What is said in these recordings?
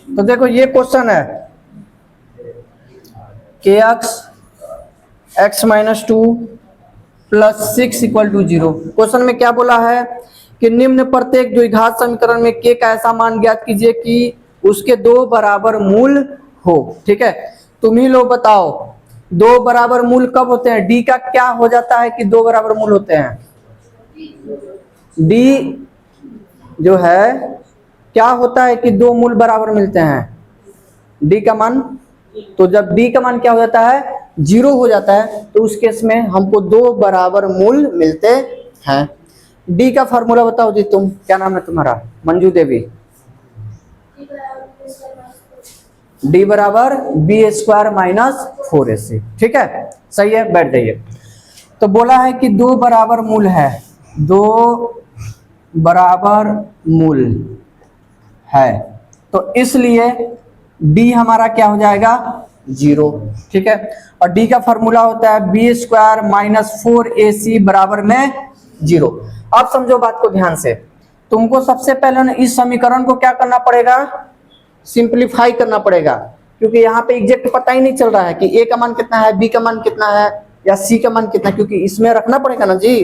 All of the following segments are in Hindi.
तो देखो ये क्वेश्चन है के x minus two plus 6 equal to 0। Question में क्या बोला है कि निम्न प्रत्येक द्विघात समीकरण में के का ऐसा मान ज्ञात कीजिए कि उसके दो बराबर मूल हो। ठीक है, तुम ही लोग बताओ दो बराबर मूल कब होते हैं? डी का क्या हो जाता है कि दो बराबर मूल होते हैं? डी जो है क्या होता है कि दो मूल बराबर मिलते हैं? डी का मान, तो जब डी का मान क्या हो जाता है? 0 हो जाता है, तो उस केस में हमको दो बराबर मूल मिलते हैं। डी का फार्मूला बताओ जी, तुम क्या नाम है तुम्हारा? मंजू देवी। डी बराबर बी स्क्वायर माइनस 4ac। ठीक है, सही है, बैठ जाइए। तो बोला है कि दो बराबर मूल है, दो बराबर मूल है, तो इसलिए डी हमारा क्या हो जाएगा? 0। ठीक है, और डी का फॉर्मूला होता है बी स्क्वायर माइनस 4ac बराबर में 0। अब समझो बात को ध्यान से, तुमको सबसे पहले ना इस समीकरण को क्या करना पड़ेगा? सिंप्लीफाई करना पड़ेगा, क्योंकि यहाँ पे एग्जैक्ट पता ही नहीं चल रहा है कि ए का मान कितना है, बी का मान कितना है या सी का मान कितना है, क्योंकि इसमें रखना पड़ेगा ना जी।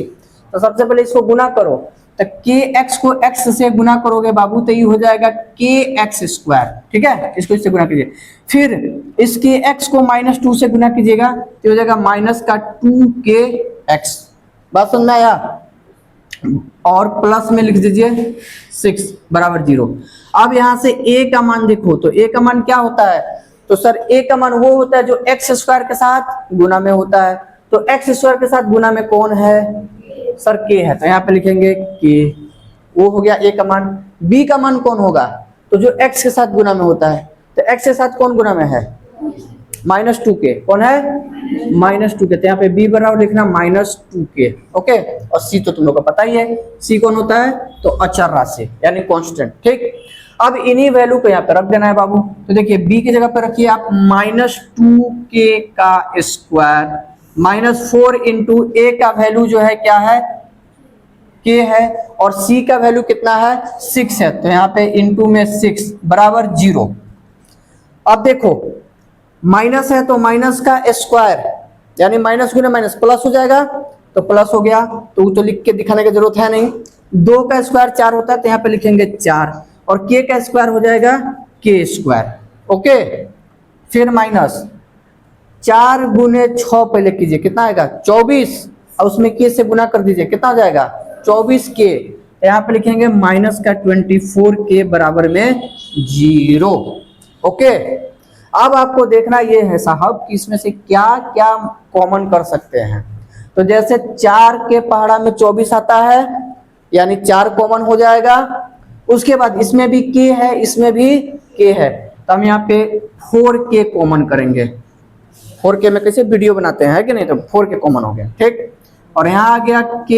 तो सबसे पहले इसको गुना करो, तो के एक्स को एक्स से गुना करोगे बाबू तो ये हो जाएगा के एक्स स्क्वायर। ठीक है, इसको इससे गुना कीजिए, फिर इसके एक्स को माइनस 2 से गुना कीजिएगा तो हो जाएगा माइनस का 2 एक्स। बात समझ में आया? और प्लस में लिख दीजिए 6 बराबर 0। अब यहां से a का मान देखो, तो a का मान क्या होता है? तो सर a का मान वो होता है जो एक्स स्क्वायर के साथ गुना में होता है, तो एक्स स्क्वायर के साथ गुना में कौन है? सर k है, तो यहाँ पे लिखेंगे k। वो हो गया a का मान। b का मान कौन होगा? तो जो x के साथ गुना में होता है, तो x के साथ कौन गुना में है? -2k। कौन है? -2k। तो यहाँ पे b बराबर लिखना -2k। ओके, और c तो तुम लोग को पता ही है, c कौन होता है? तो अचर राशि यानी कांस्टेंट। ठीक, अब इन्हीं वैल्यू को यहाँ पे रख देना है बाबू। तो देखिए b की जगह पे रखिए आप -2k का स्क्वायर -4 इंटू a का वैल्यू जो है क्या है? k है, और c का वैल्यू कितना है? 6 है, तो यहाँ पे इंटू में 6 बराबर 0। अब देखो माइनस है तो माइनस का स्क्वायर यानी माइनस गुना माइनस प्लस हो जाएगा, तो प्लस हो गया, तो लिख के दिखाने की जरूरत है नहीं। 2 का स्क्वायर 4 होता है, तो यहाँ पे लिखेंगे 4, और k का स्क्वायर हो जाएगा k स्क्वायर। ओके, फिर माइनस 4 गुने 6 पहले कीजिए, कितना आएगा? 24, और उसमें k से गुना कर दीजिए, कितना हो जाएगा? 24k। यहाँ पे लिखेंगे माइनस का 24k बराबर में 0। ओके, अब आपको देखना ये है साहब कि इसमें से क्या क्या कॉमन कर सकते हैं। तो जैसे 4 के पहाड़ा में 24 आता है, यानी 4 कॉमन हो जाएगा। उसके बाद इसमें भी k है, इसमें भी k है, तो हम यहाँ पे 4k कॉमन करेंगे। 4k में कैसे वीडियो बनाते हैं, है कि नहीं? तो 4k कॉमन हो गया। ठीक, और यहाँ आ गया k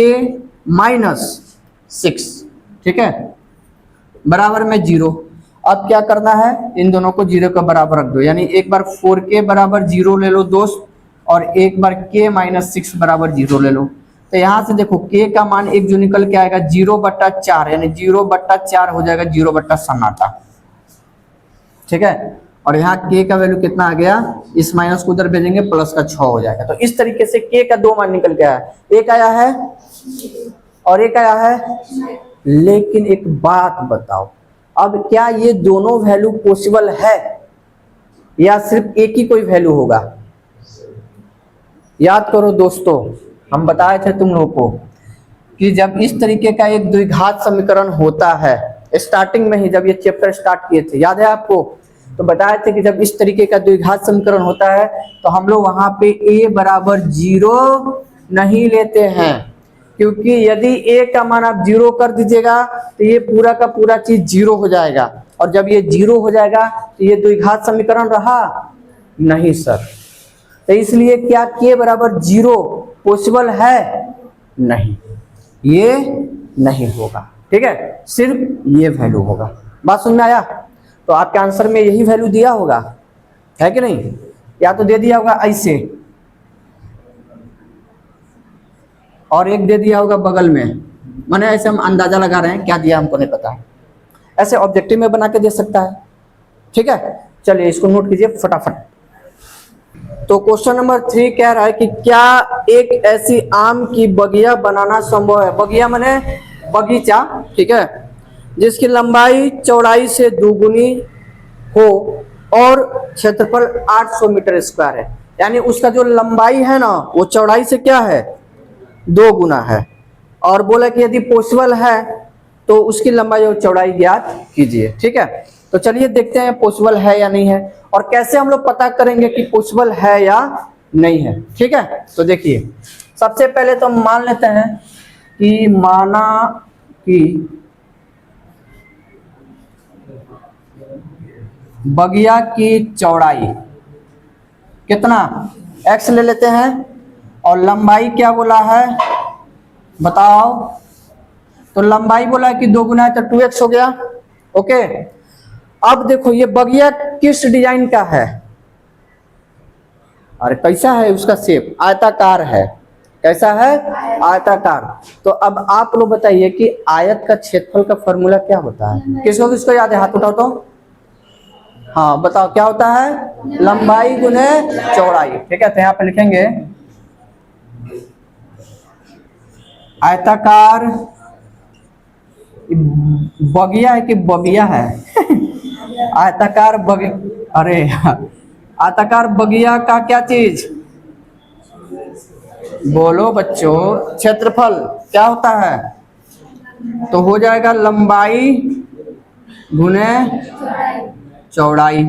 -6। ठीक है, बराबर में 0। अब क्या करना है? इन दोनों को 0 के बराबर रख दो, यानी एक बार 4k बराबर 0 ले लो दोस्त, और एक बार k -6 बराबर 0 ले लो। तो यहाँ से देखो k का मान एक जो निकल के आएगा 0/4, यानी 0/4 हो जाएगा 0/सन्नाटा। ठीक है, और यहाँ k का वैल्यू कितना आ गया? इस माइनस को उधर भेजेंगे, प्लस का 6 हो जाएगा। तो इस तरीके से k का 2 मान निकल के आया, एक आया है और एक आया है। लेकिन एक बात बताओ, अब क्या ये दोनों वैल्यू पॉसिबल है या सिर्फ एक ही कोई वैल्यू होगा? याद करो दोस्तों, हम बताए थे तुम लोगों को कि जब इस तरीके का एक द्विघात समीकरण होता है, स्टार्टिंग में ही जब ये चैप्टर स्टार्ट किए थे, याद है आपको? तो बताए थे कि जब इस तरीके का द्विघात समीकरण होता है तो हम लोग वहां पे a बराबर 0 नहीं लेते हैं, क्योंकि यदि a का मान आप 0 कर दीजिएगा तो ये पूरा का पूरा चीज 0 हो जाएगा, और जब ये 0 हो जाएगा तो ये द्विघात समीकरण रहा नहीं सर। तो इसलिए क्या k बराबर 0 पॉसिबल है? नहीं, ये नहीं होगा। ठीक है, सिर्फ ये वैल्यू होगा। बात समझ में आया? तो आपके आंसर में यही वैल्यू दिया होगा, है कि नहीं? या तो दे दिया होगा ऐसे, और एक दे दिया होगा बगल में, माने ऐसे हम अंदाजा लगा रहे हैं, क्या दिया हमको नहीं पता है, ऐसे ऑब्जेक्टिव में बना के दे सकता है। ठीक है, चलिए इसको नोट कीजिए फटाफट। तो क्वेश्चन नंबर 3 कह रहा है कि क्या एक ऐसी आम की बगिया बनाना संभव है। बगिया माने बगीचा, ठीक है, जिसकी लंबाई चौड़ाई से दोगुनी हो और क्षेत्रफल 800 मीटर स्क्वायर है। यानी उसका जो लंबाई है ना वो चौड़ाई से क्या है, 2 गुना है। और बोला कि यदि पॉसिबल है तो उसकी लंबाई और चौड़ाई ज्ञात कीजिए। ठीक है, तो चलिए देखते हैं पॉसिबल है या नहीं है, और कैसे हम लोग पता करेंगे कि पॉसिबल है या नहीं है। ठीक है, तो देखिए सबसे पहले तो हम मान लेते हैं कि माना कि बगिया की चौड़ाई कितना, x ले लेते हैं, और लंबाई क्या बोला है बताओ। तो लंबाई बोला है कि 2 गुना है तो 2x हो गया। ओके, अब देखो ये बगिया किस डिजाइन का है, अरे कैसा है उसका शेप, आयताकार है। कैसा है, आयताकार। तो अब आप लोग बताइए कि आयत का क्षेत्रफल का फॉर्मूला क्या होता है, किसको किसको याद है, हाथ उठाओ तो। हाँ बताओ क्या होता है, लंबाई गुने चौड़ाई। ठीक है, तो यहाँ पे लिखेंगे आयताकार बगिया है कि बगिया है आयताकार अरे आयताकार बगिया का क्या चीज, बोलो बच्चों, क्षेत्रफल क्या होता है, तो हो जाएगा लंबाई गुने चौड़ाई।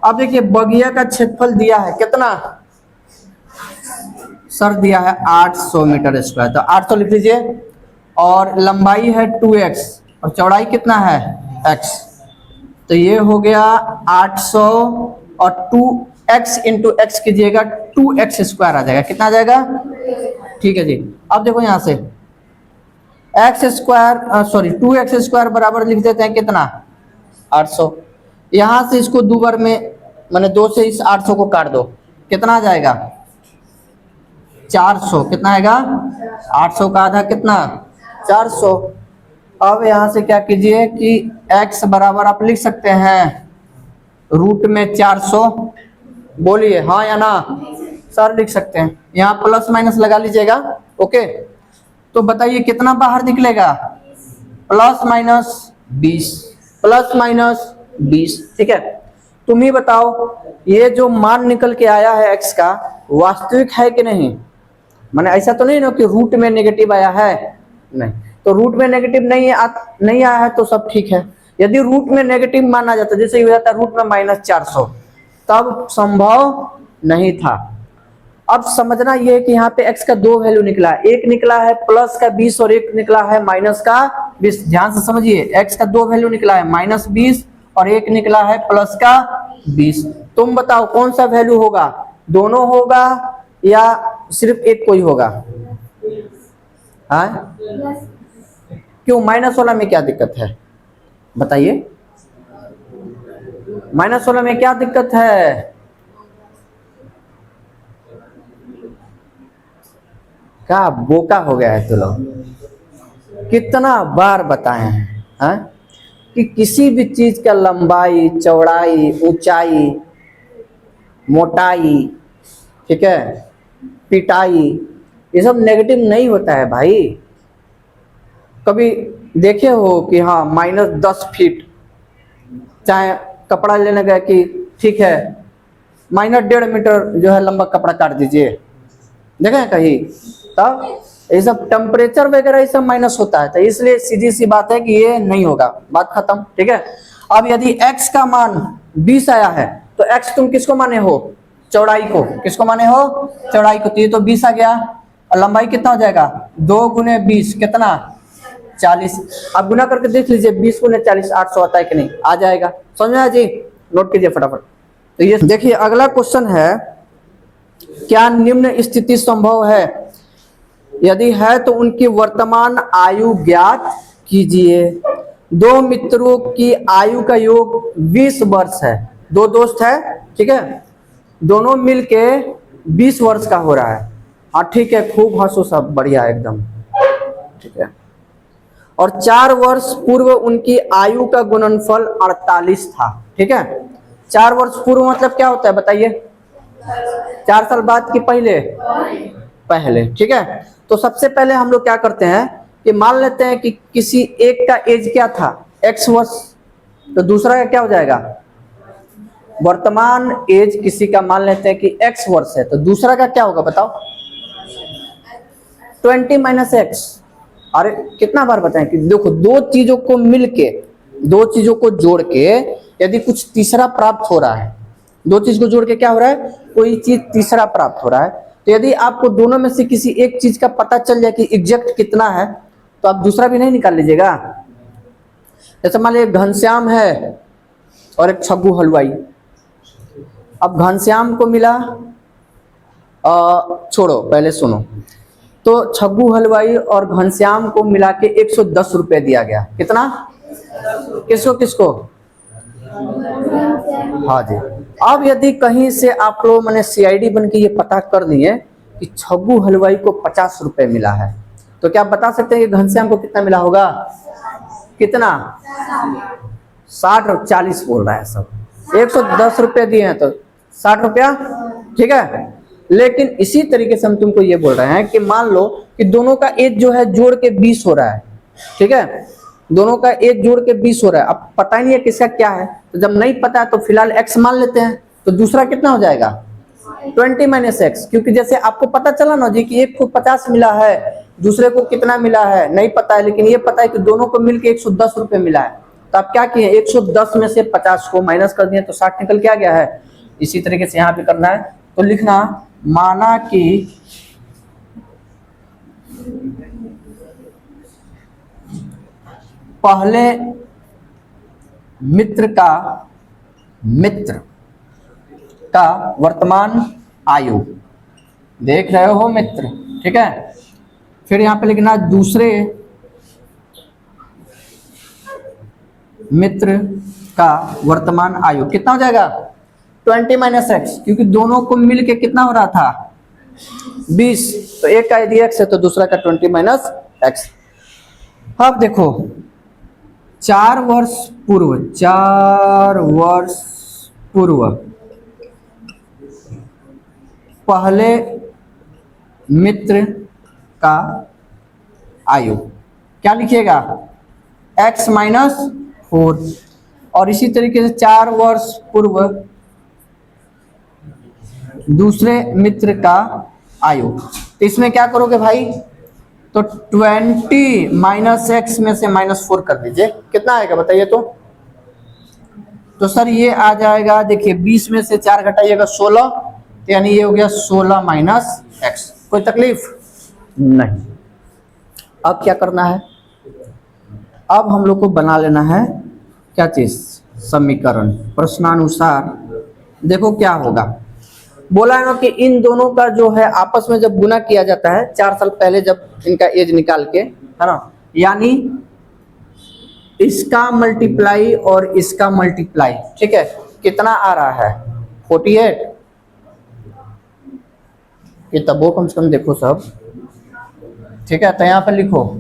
अब देखिए बगिया का क्षेत्रफल दिया है कितना, सर दिया है 800 मीटर स्क्वायर, तो 800 लिख लीजिए, और लंबाई है 2x और चौड़ाई कितना है x, तो ये हो गया 800 और 2x इंटू एक्स कीजिएगा 2x स्क्वायर आ जाएगा, कितना आ जाएगा। ठीक है जी, अब देखो यहाँ से x square sorry 2x square बराबर लिख देते हैं कितना 800, यहाँ से इसको 2 बार में मैंने 2 से इस 800 को काट दो, कितना आ जाएगा 400, कितना आएगा 800 का आधा कितना 400। अब यहाँ से क्या कीजिए कि x बराबर आप लिख सकते हैं रूट में 400, बोलिए हाँ या ना, सर लिख सकते हैं, यहाँ प्लस माइनस लगा लीजिएगा। ओके, तो बताइए कितना बाहर निकलेगा, प्लस माइनस 20, प्लस माइनस 20। ठीक है, तुम ही बताओ ये जो मान निकल के आया है x का वास्तविक है कि नहीं, माने ऐसा तो नहीं ना कि रूट में नेगेटिव आया है, नहीं, तो रूट में नेगेटिव नहीं आया है तो सब ठीक है। यदि रूट में नेगेटिव माना जाता, जैसे हो जाता रूट में -400, तब संभव नहीं था। अब समझना ये है कि यहाँ पे x का 2 वैल्यू निकला है, एक निकला है प्लस का 20 और एक निकला है माइनस का 20। ध्यान से समझिए, x का 2 वैल्यू निकला है -20 और एक निकला है प्लस का 20। तुम बताओ कौन सा वैल्यू होगा, दोनों होगा या सिर्फ एक कोई होगा। हाँ क्यों, माइनस वाला में क्या दिक्कत है बताइए, माइनस वाला में क्या दिक्कत है, क्या बोका हो गया है तो लोग, कितना बार बताए हैं हाँ? कि किसी भी चीज का लंबाई चौड़ाई ऊंचाई मोटाई, ठीक है, पिटाई, ये सब नेगेटिव नहीं होता है भाई। कभी देखे हो कि हाँ -10 फीट, चाहे कपड़ा लेने गए कि ठीक है -1.5 मीटर जो है लंबा कपड़ा काट दीजिए, देखे हैं कहीं, तब ये सब टेम्परेचर वगैरह ये सब माइनस होता है, तो इसलिए सीधी सी बात है कि ये नहीं होगा, बात खत्म। ठीक है, अब यदि x का मान 20 आया है तो x तुम किसको माने हो, चौड़ाई को, किसको माने हो, चौड़ाई को, तो ये तो 20 आ गया, और लंबाई कितना हो जाएगा 2 गुने 20 कितना 40। अब गुना करके देख लीजिए 20 गुने 40 800 आता है कि नहीं, आ जाएगा। समझ में आया जी, नोट कीजिए फटाफट। तो ये देखिए अगला क्वेश्चन है, क्या निम्न स्थिति संभव है, यदि है तो उनकी वर्तमान आयु ज्ञात कीजिए। 2 मित्रों की आयु का योग 20 वर्ष है, 2 दोस्त है, ठीक है, दोनों मिलके 20 वर्ष का हो रहा है। हाँ ठीक है, खूब हंसो सब, बढ़िया एकदम, ठीक है। और 4 वर्ष पूर्व उनकी आयु का गुणनफल 48 था, ठीक है। 4 वर्ष पूर्व मतलब क्या होता है बताइए? 4 साल बाद की पहले? पहले, ठीक है। तो सबसे पहले हम लोग क्या करते हैं कि मान लेते हैं कि किसी एक का एज क्या था, x वर्ष, तो दूसरा का क्या हो जाएगा? वर्तमान एज किसी का मान लेते हैं कि x वर्ष है, तो दूसरा का क्या होगा बताओ? 20 माइनस एक्स। अरे कितना बार बताएं कि देखो, दो चीजों को मिलके, दो चीजों को जोड़ के यदि कुछ तीसरा प्राप्त हो रहा है, दो चीज को जोड़ के क्या हो रहा है? कोई चीज तीसरा प्राप्त हो रहा है। तो यदि आपको दोनों में से किसी एक चीज का पता चल जाए कि एग्जैक्ट कितना है, तो आप दूसरा भी नहीं निकाल लीजिएगा। जैसे मान लीजिए घनश्याम है और एक छग्गू हलवाई। अब घनश्याम को मिला, छोड़ो पहले सुनो, तो छग्गू हलवाई और घनश्याम को मिला के 110 रुपए दिया गया। कितना? किसको किसको? हाँ जी। अब यदि कहीं से आप लोग मैंने सीआईडी बन के ये पता कर दिए कि छग्गू हलवाई को 50 रुपए मिला है, तो क्या आप बता सकते हैं कि घनश्याम को कितना मिला होगा? कितना? 60 और 40 बोल रहा है सब। 110 रुपए दिए हैं तो 60 रुपया, ठीक है। लेकिन इसी तरीके से हम तुमको ये बोल रहे हैं कि मान लो कि दोनों का एज जो है जोड़ के 20 हो रहा है, ठीक है। दोनों का एज जोड़ के 20 हो रहा है। अब पता ही नहीं है किसका क्या है, तो जब नहीं पता है तो फिलहाल x मान लेते हैं। तो दूसरा कितना हो जाएगा? 20 माइनस एक्स। क्योंकि जैसे आपको पता चला ना जी कि एक को 50 मिला है, दूसरे को कितना मिला है नहीं पता है, लेकिन ये पता है कि दोनों को मिलकर 110 रुपए मिला है। तो आप क्या किए? 110 में से 50 को माइनस कर दिए तो 60 निकल के आ गया है। इसी तरीके से यहाँ पे करना है। तो लिखना, माना कि पहले मित्र का वर्तमान आयु, देख रहे हो मित्र, ठीक है। फिर यहां पे लिखना दूसरे मित्र का वर्तमान आयु कितना हो जाएगा? 20 माइनस एक्स, क्योंकि दोनों को मिलके कितना हो रहा था? 20। तो एक का यदि एक्स है तो दूसरा का 20 माइनस एक्स। अब देखो 4 वर्ष पूर्व पहले मित्र का आयु क्या लिखिएगा? x minus 4। और इसी तरीके से 4 वर्ष पूर्व दूसरे मित्र का आयु। तो इसमें क्या करोगे भाई? तो 20 माइनस एक्स में से -4 कर दीजिए, कितना आएगा बताइए? तो सर ये आ जाएगा, देखिए 20 में से 4 घटाइएगा 16, तो यानी ये हो गया 16 माइनस एक्स। कोई तकलीफ नहीं। अब क्या करना है? अब हम लोग को बना लेना है क्या चीज? समीकरण। प्रश्नानुसार देखो क्या होगा। बोला है ना कि इन दोनों का जो है आपस में जब गुना किया जाता है 4 साल पहले, जब इनका एज निकाल के, है ना, यानी इसका मल्टीप्लाई और इसका मल्टीप्लाई, ठीक है, कितना आ रहा है? 48। ये तब वो कम से कम देखो सब, ठीक है। तो यहाँ पर लिखो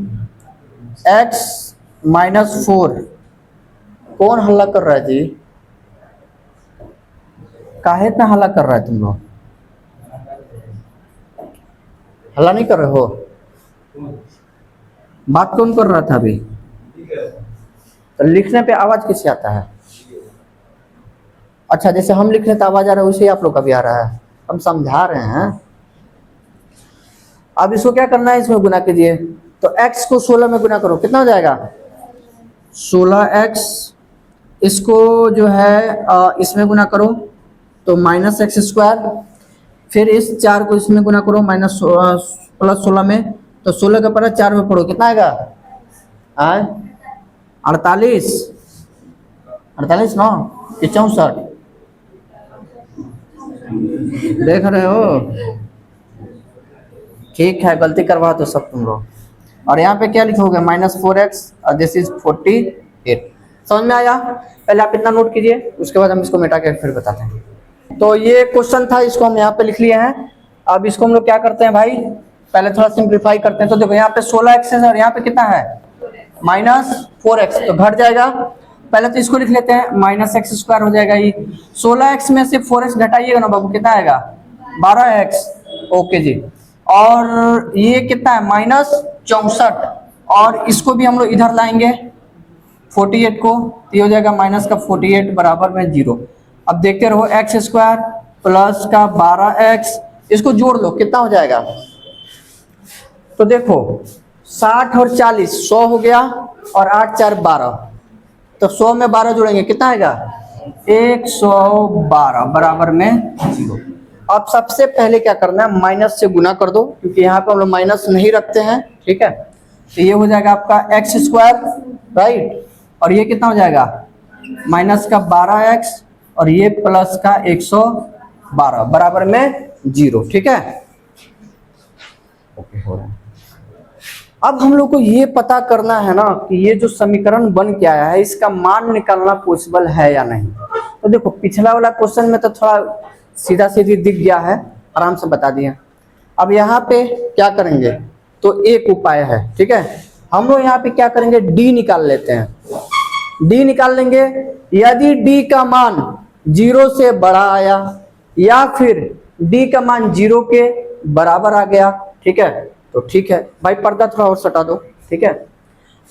x माइनस 4। कौन हल्ला कर रहा है जी? काहे इतना हल्ला कर रहा है तुम लोग? हल्ला नहीं कर रहे हो? बात कौन कर रहा था अभी? तो लिखने पे आवाज किससे आता है? अच्छा, जैसे हम लिख रहे तो आवाज आ रहा है, वैसे ही आप लोग का भी आ रहा है। हम समझा रहे हैं। अब इसको क्या करना है? इसमें गुना कीजिए। तो x को 16 में गुना करो, कितना हो जाएगा? 16x। इसको जो है इसमें गुना करो तो माइनस एक्स स्क्वायर। फिर इस 4 को इसमें गुना करो माइनस प्लस 16 में, तो 16 का पढ़ा 4 में पढ़ो, कितना आएगा? 48। 48 ना कि 64? देख रहे हो? ठीक है, गलती करवा तो सब तुम लोग। और यहाँ पे क्या लिखोगे? -4x और दिस इज 48। समझ में आया? पहले आप इतना नोट कीजिए, उसके बाद हम इसको मिटा के फिर बताते हैं। तो ये क्वेश्चन था, इसको हम यहाँ पे लिख लिए हैं। अब इसको हम लोग क्या करते हैं भाई? पहले थोड़ा सिंप्लीफाई करते हैं। तो देखो यहाँ पे 16x है और यहाँ पे कितना है? -4x। तो घट जाएगा पहले तो इसको लिख लेते हैं, माइनस एक्स स्क्वायर हो जाएगा ये। 16x में से 4x घटाइएगा ना बाबू, कितना आएगा 12x। ओके जी, और ये कितना है माइनस 64, और इसको भी हम लोग इधर लाएंगे 48 को, तो ये हो जाएगा माइनस का 48 बराबर में 0। अब देखते रहो, एक्स स्क्वायर प्लस का 12x, इसको जोड़ लो कितना हो जाएगा। तो देखो 60 और 40 100 हो गया, और 8 4 12, तो 100 में 12 जोड़ेंगे कितना आएगा 112 बराबर में 0। अब सबसे पहले क्या करना है, माइनस से गुना कर दो, क्योंकि यहाँ पे हम लोग माइनस नहीं रखते हैं, ठीक है। तो ये हो जाएगा आपका एक्स स्क्वायर, राइट, और ये कितना हो जाएगा माइनस का 12x, और ये प्लस का 112 बराबर में 0, ठीक है। ओके हो रहा है। अब हम लोग को ये पता करना है ना कि ये जो समीकरण बन के आया है इसका मान निकालना पॉसिबल है या नहीं। तो देखो पिछला वाला क्वेश्चन में तो थोड़ा सीधा सीधी दिख गया है, आराम से बता दिया। अब यहाँ पे क्या करेंगे, तो एक उपाय है, ठीक है। हम लोग यहाँ पे क्या करेंगे, डी निकाल लेते हैं। डी निकाल लेंगे, यदि डी का मान 0 से बड़ा आया या फिर डी का मान 0 के बराबर आ गया, ठीक है, तो ठीक है भाई, पर्दा थोड़ा और सटा दो, ठीक है।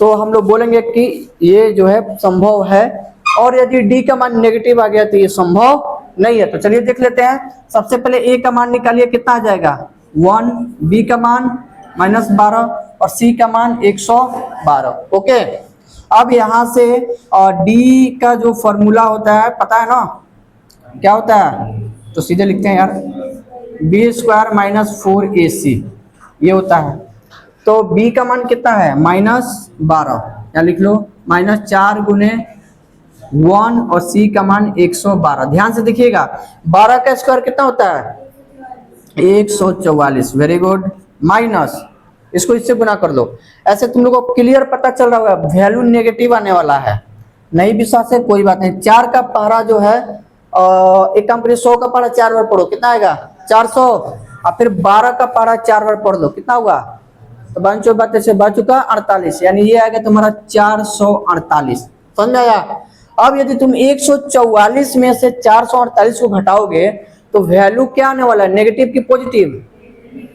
तो हम लोग बोलेंगे कि ये जो है संभव है, और यदि डी का मान नेगेटिव आ गया तो ये संभव नहीं है। तो चलिए देख लेते हैं। सबसे पहले ए का मान निकालिए, कितना आ जाएगा 1, बी का मान -12 और सी का मान 112। ओके, अब यहाँ से डी का जो फॉर्मूला होता है पता है ना, क्या होता है, तो सीधे लिखते हैं यार, b² - 4ac ये होता है। तो b का मान कितना है -12, या लिख लो -4 गुने 1, और c का मान 112। ध्यान से देखिएगा, 12 का स्क्वायर कितना होता है 144, वेरी गुड, माइनस इसको इससे गुना कर दो। ऐसे तुम लोगों को क्लियर पता चल रहा होगा, वैल्यू नेगेटिव आने वाला है, नहीं विश्वास है कोई बात नहीं। 4 का पहाड़ा जो है एक काम करिए, 100 का पहाड़ा 4 बार पढ़ो, कितना आएगा 400, और फिर 12 का पहाड़ा 4 बार पढ़ लो, कितना होगा, तो 5 से बच चुका 48, यानी ये आएगा तुम्हारा 448। समझ में आया। अब यदि तुम 144 में से 448 को घटाओगे तो वैल्यू क्या आने वाला है, नेगेटिव की पॉजिटिव,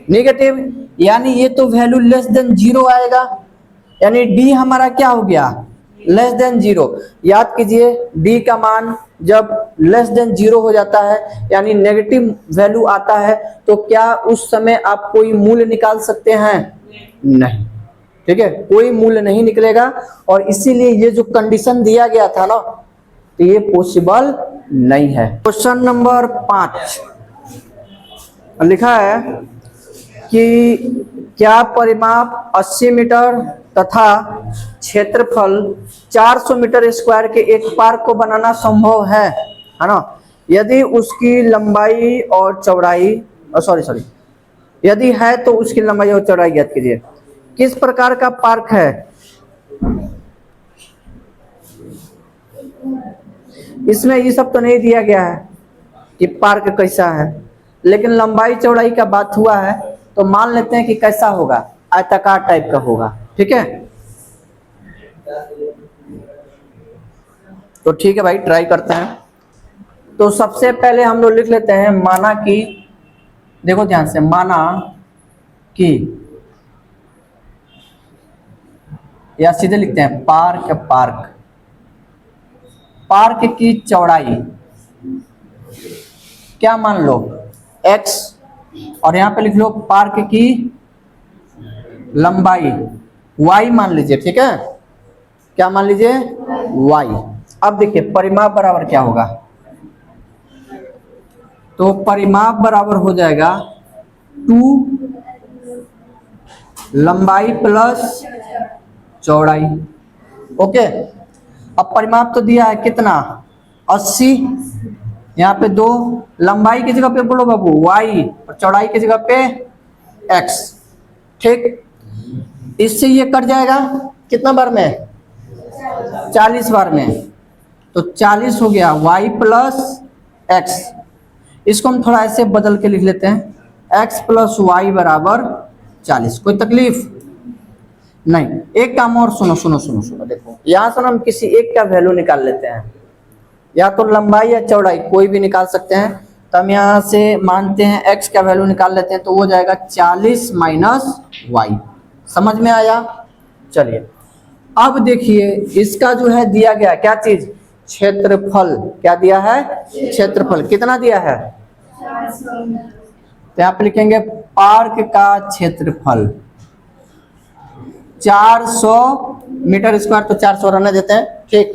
नेगेटिव, यानी ये तो वैल्यू लेस देन 0 आएगा, यानी डी हमारा क्या हो गया लेस देन 0। याद कीजिए, डी का मान जब लेस देन 0 हो जाता है यानी नेगेटिव वैल्यू आता है, तो क्या उस समय आप कोई मूल्य निकाल सकते हैं, नहीं, ठीक है, कोई मूल्य नहीं निकलेगा। और इसीलिए ये जो कंडीशन दिया गया था ना, तो ये पॉसिबल नहीं है। क्वेश्चन नंबर 5 लिखा है कि क्या परिमाप 80 मीटर तथा क्षेत्रफल 400 मीटर स्क्वायर के एक पार्क को बनाना संभव है ना, यदि उसकी लंबाई और चौड़ाई सॉरी यदि है तो उसकी लंबाई और चौड़ाई ज्ञात कीजिए। किस प्रकार का पार्क है, इसमें ये सब तो नहीं दिया गया है कि पार्क कैसा है, लेकिन लंबाई चौड़ाई का बात हुआ है, तो मान लेते हैं कि कैसा होगा, आयताकार टाइप का होगा, ठीक है। तो ठीक है भाई, ट्राई करते हैं। तो सबसे पहले हम लोग लिख लेते हैं, माना कि, देखो ध्यान से, माना कि, या सीधे लिखते हैं पार्क, पार्क की चौड़ाई क्या मान लो x, और यहां पे लिख लो पार्क की लंबाई y मान लीजिए, ठीक है, क्या मान लीजिए y। अब देखिए परिमाप बराबर क्या होगा, तो परिमाप बराबर हो जाएगा 2 लंबाई प्लस चौड़ाई। ओके, अब परिमाप तो दिया है कितना 80, यहाँ पे 2, लंबाई की जगह पे बोलो बाबू y, और चौड़ाई की जगह पे x, ठीक। इससे ये कट जाएगा कितना बार में 40 बार में, तो 40 हो गया y प्लस x। इसको हम थोड़ा ऐसे बदल के लिख लेते हैं, x प्लस y बराबर 40। कोई तकलीफ नहीं, एक काम और सुनो सुनो सुनो सुनो, देखो यहाँ से हम किसी एक का वैल्यू निकाल लेते हैं, या तो लंबाई या चौड़ाई कोई भी निकाल सकते हैं। तो हम यहाँ से मानते हैं x का वैल्यू निकाल लेते हैं, तो वो जाएगा 40 माइनस वाई। समझ में आया? चलिए अब देखिए इसका जो है दिया गया क्या चीज, क्षेत्रफल। क्या दिया है? क्षेत्रफल। कितना दिया है? तो यहाँ पे लिखेंगे पार्क का क्षेत्रफल 400 मीटर स्क्वायर, तो 400 रहने देते हैं, ठीक।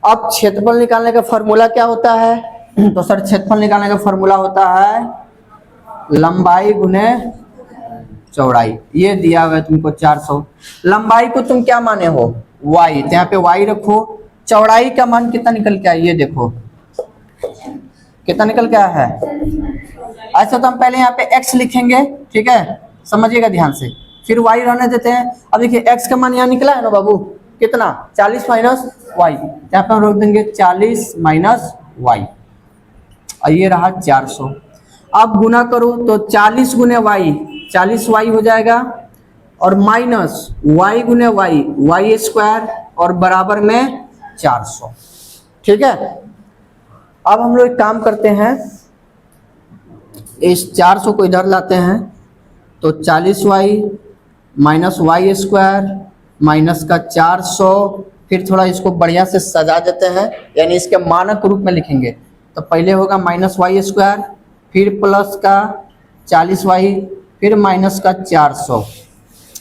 अब क्षेत्रफल निकालने का फॉर्मूला क्या होता है? तो सर क्षेत्रफल निकालने का फॉर्मूला होता है लंबाई गुने चौड़ाई। ये दिया हुआ है तुमको 400। लंबाई को तुम क्या माने हो? y, तो यहाँ पे y रखो। चौड़ाई का मान कितना निकल के आया, ये देखो कितना निकल के आया है। ऐसा तो हम पहले यहाँ पे x लिखेंगे, ठीक है, समझिएगा ध्यान से, फिर y रहने देते हैं। अब देखिए x का मान यहाँ निकला है ना बाबू, कितना? 40 माइनस वाई। यहाँ पे हम रोक देंगे 40 माइनस वाई, और ये रहा 400। अब गुना करो तो 40 गुने वाई 40 वाई हो जाएगा, और माइनस वाई गुने वाई वाई स्क्वायर, और बराबर में 400, ठीक है। अब हम लोग एक काम करते हैं, इस 400 को इधर लाते हैं, तो 40 y minus y square minus का 400, फिर थोड़ा इसको बढ़िया से सजा देते हैं, यानी इसके मानक रूप में लिखेंगे। तो पहले होगा माइनस वाई स्क्वायर, फिर प्लस का 40 वाई, फिर माइनस का 400।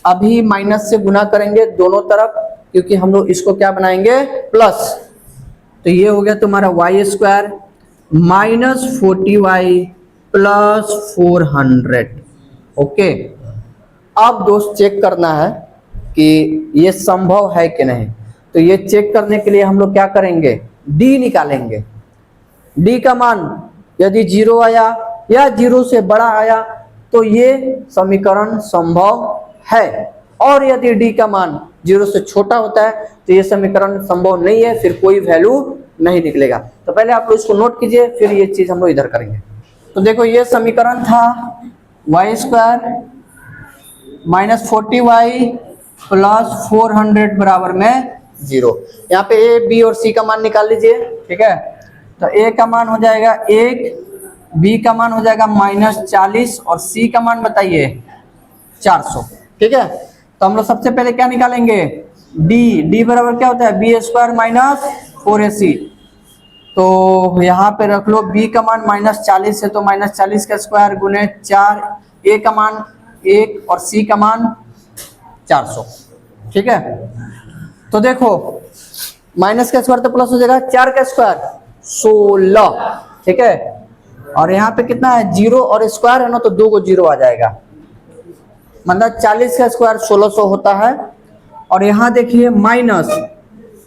अभी माइनस से गुना करेंगे दोनों तरफ, क्योंकि हम लोग इसको क्या बनाएंगे? प्लस। तो ये हो गया तुम्हारा y square minus 40 y plus 400। Okay, अब दोस्त चेक करना है कि ये संभव है कि नहीं। तो ये चेक करने के लिए हम लोग क्या करेंगे? d निकालेंगे। d का मान यदि 0 आया या 0 से बड़ा आया तो ये समीकरण संभव है, और यदि d का मान 0 से छोटा होता है तो ये समीकरण संभव नहीं है, फिर कोई वैल्यू नहीं निकलेगा। तो पहले आप लोग इसको नोट कीजिए, फिर ये चीज हम लोग इधर करेंगे। तो देखो ये समीकरण था y square minus 40 y plus 400 बराबर में 0। यहाँ पे a, b और c का मान निकाल लीजिए, ठीक है। तो a का मान हो जाएगा 1, b का मान हो जाएगा माइनस 40, और c का मान बताइए 400, ठीक है। तो हम लोग सबसे पहले क्या निकालेंगे? d बराबर क्या होता है? b square minus 4ac। तो यहाँ पे रख लो b का मान माइनस 40 है, तो माइनस 40 का स्क्वायर गुने 4, a का मान 1 और c का मान 400, ठीक है। तो देखो माइनस का स्क्वायर तो प्लस हो जाएगा, 4 का स्क्वायर 16, ठीक है। और यहाँ पे कितना है? 0 और स्क्वायर है ना, तो 2 को 0 आ जाएगा, मतलब 40 का स्क्वायर 1600 होता है। और यहाँ देखिए माइनस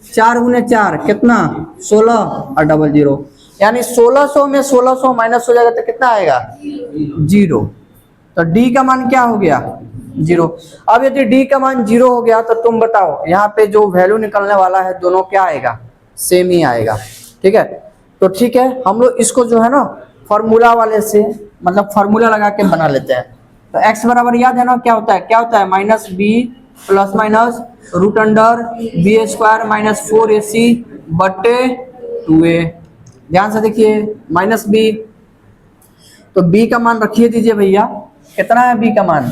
4 गुने 4 कितना? 16 और डबल 0, यानी 1600 में 1600 माइनस हो जाएगा तो कितना आएगा? 0। तो d का मान क्या हो गया? 0। अब यदि d का मान 0 हो गया तो तुम बताओ यहाँ पे जो वैल्यू निकलने वाला है दोनों क्या आएगा? सेम ही आएगा, ठीक है। तो ठीक है, हम लोग इसको जो है ना फॉर्मूला वाले से, मतलब फॉर्मूला लगा के बना लेते हैं। तो x बराबर याद है ना क्या होता है? क्या होता है? Minus b plus minus root under b square minus 4ac बटे 2a। ध्यान से देखिए माइनस b, तो b का मान रखिए दीजिए भैया, कितना है b का मान?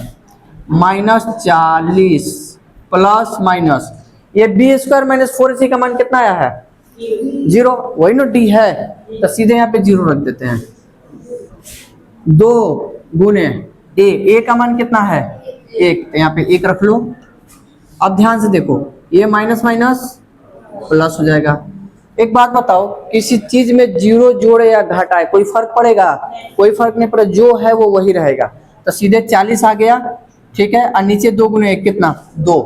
माइनस 40 प्लस माइनस ये बी स्क्वायर माइनस 4ac का मान कितना आया है? 0, वही ना d है, तो सीधे यहाँ पे 0 रख देते हैं। 2 गुने a का मान कितना है? 1, तो यहाँ पे 1 रख लो। अब ध्यान से देखो ये माइनस माइनस प्लस हो जाएगा। एक बात बताओ, किसी चीज में 0 जोड़े या घटाए कोई फर्क पड़ेगा? कोई फर्क नहीं पड़ेगा, जो है वो वही रहेगा। तो सीधे 40 आ गया, ठीक है, और नीचे 2 गुने 1 कितना? 2,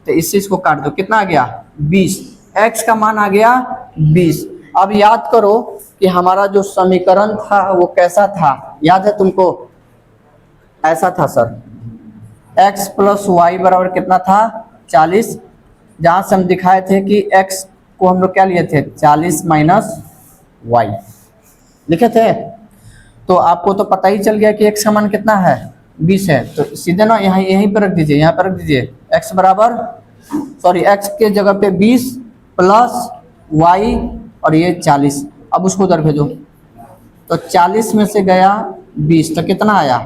तो इससे इसको काट दो, कितना आ गया? 20। x का मान आ गया 20। अब याद करो कि हमारा जो समीकरण था वो कैसा था, याद है तुमको? ऐसा था सर, x प्लस वाई बराबर कितना था? 40। जहां से हम दिखाए थे कि x को हम लोग क्या लिए थे? 40 माइनस वाई लिखे थे। तो आपको तो पता ही चल गया कि x का मान कितना है? 20 है। तो सीधे ना यहाँ यहीं पर रख दीजिए, यहाँ पर रख दीजिए x बराबर x के जगह पे 20 प्लस y और ये 40। अब उसको उधर भेजो, तो 40 में से गया 20 तो कितना आया,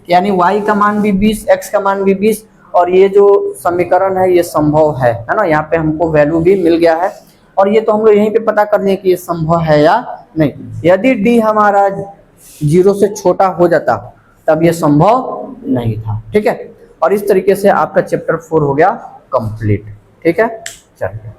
यानी y का मान भी 20, x का मान भी 20, और ये जो समीकरण है ये संभव है ना। यहाँ पे हमको वैल्यू भी मिल गया है, और ये तो हम लोग यहीं पे पता कर लें कि ये संभव है या नहीं। यदि d हमारा 0 से छोटा हो जाता तब ये संभव नहीं था। ठीक है, और इस तरीके से आपका चैप्टर 4 हो गया कंप्लीट। ठीक है, चलिए।